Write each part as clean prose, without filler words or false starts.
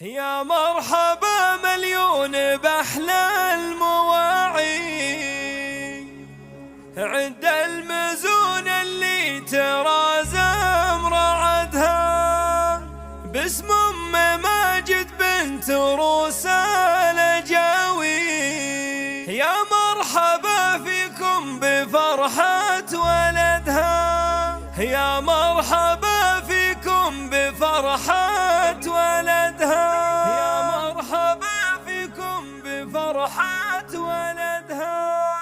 يا مرحبا مليون بأحلى المواعي، عند المزون اللي ترى زمر عدها، باسم أم ماجد بنت روسى الجاوي. يا مرحبا فيكم بفرحة ولدها، يا مرحبا فيكم بفرحة ولدها، يا مرحبا فيكم بفرحة ولدها.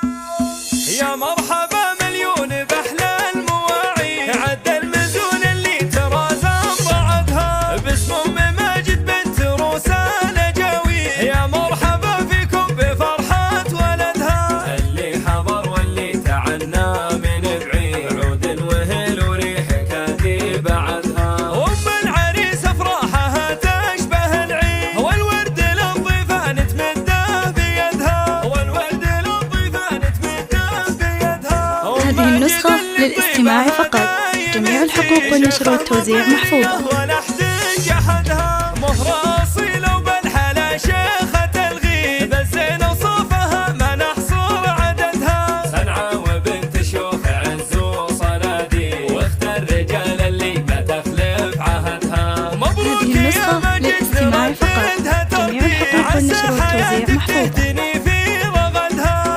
يا مرحبا مليون بأحلى المواعي، عد المزون اللي ترى زمر عدها، باسم أم ماجد بنت روسى الجاوي. يا مرحبا فيكم بفرحة ولدها، اللي حضر واللي تعنى من بعيد، عود وهل وريح كاتي بعدها. وأم العريس أفراحها تشبه العيد، والورد للضيفان تمده بيدها، والورد للضيفان تمده بيدها. هذه النسخة للاستماع فقط، جميع الحقوق والنشر والتوزيع محفوظة. مهرة أصيلة وبالحلا شيخة الغيد، بالزين وصوفها ما نحصر عددها، صنعة وبنت شيوخ عز وصناديد، واختار الرجال اللي ما تخلف عهدها. هذه النسخة للاستماع فقط، جميع الحقوق والنشر والتوزيع محفوظة.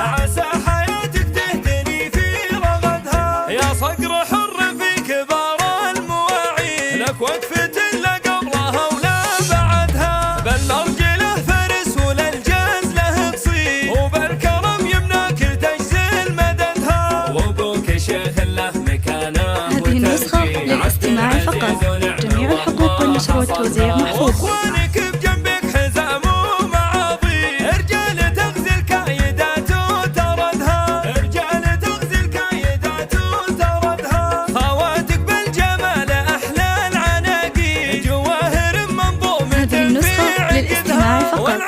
عسى حياتك تهتني في رغدها، يا صقر حر في كبار المواعيد، لك وقفة لا قبلها ولا بعدها، بالمرجله فرس وللجاز له تصيد، وبالكرم يمناك تجزل مددها، وابوك شيخ له مكانه. هذه النسخة للاستماع فقط، جميع الحقوق والنشر والتوزيع محفوظة. واخوانك بجنبك حزام ومعاضيد، رجال تغزل كايدات وتردها، رجال تغزل كايدات وتردها، خواتك بالجمال احلى العناقيد، جواهر منظومة. هذه النسخة للاستماع فقط،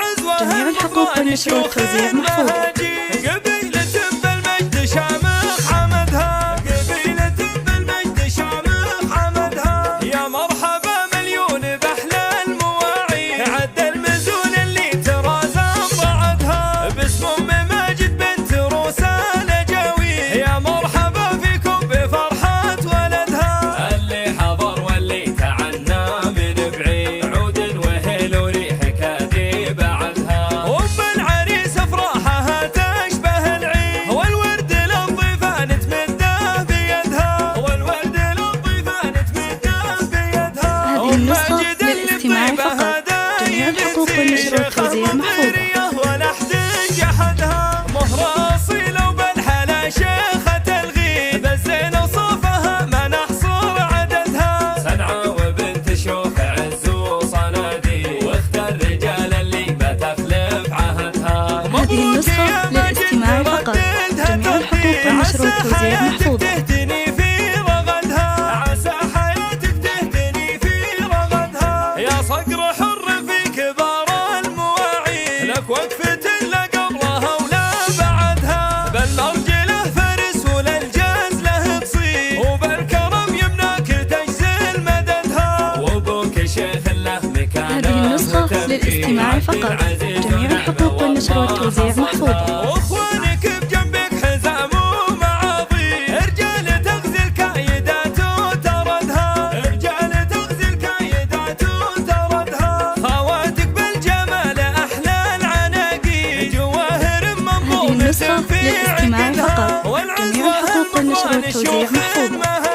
جميع الحقوق والنشر والتوزيع محفوظة. قبيلة بالمجد شامخ حمدها، قبيلة بالمجد شامخ حمدها. يا مرحبا مليون بأحلى المواعي، عد المزون اللي ترى زمر عدها، باسم أم ماجد بنت روسى الجاوي. يا مرحبا فيكم بفرحة ولدها، اللي حضر واللي تعنى من بعيد، عود وهل وريح كاتي بعدها. وأم العريس أفراحها تشبه العيد، والورد للضيفان تمده بيدها، والورد للضيفان تمده بيدها. هذه النسخة للاستماع فقط، جميع الحقوق والنشر والتوزيع محفوظة. ولا حد جحدها، مهرة أصيلة وبالحلا شيخة الغيد، بالزين وصوفها ما نحصر عددها، صنعة وبنت شيوخ عز وصناديد، واختار الرجال اللي ما تخلف عهدها. هذه النسخة للاستماع فقط، جميع الحقوق والنشر والتوزيع محفوظة. تهتني في رغدها، عسى حياتك تهتني في رغدها، يا صقر حر في كبار المواعيد، لك وقفة لا قبلها ولا بعدها، بالمرجله فرس وللجاز له تصيد، وبالكرم يمناك تجزل مددها، وابوك شيخ له مكانه. هذه النسخة للاستماع فقط، جميع الحقوق والنشر والتوزيع محفوظة. واخوانك بجنبك حزام ومعاضيد، رجال تغزل كايدات وتردها، رجال تغزل كايدات وتردها، خواتك بالجمال احلى العناقيد، جواهر منظومة. هذه النسخة للاستماع فقط، جميع الحقوق والنشر والتوزيع محفوظة.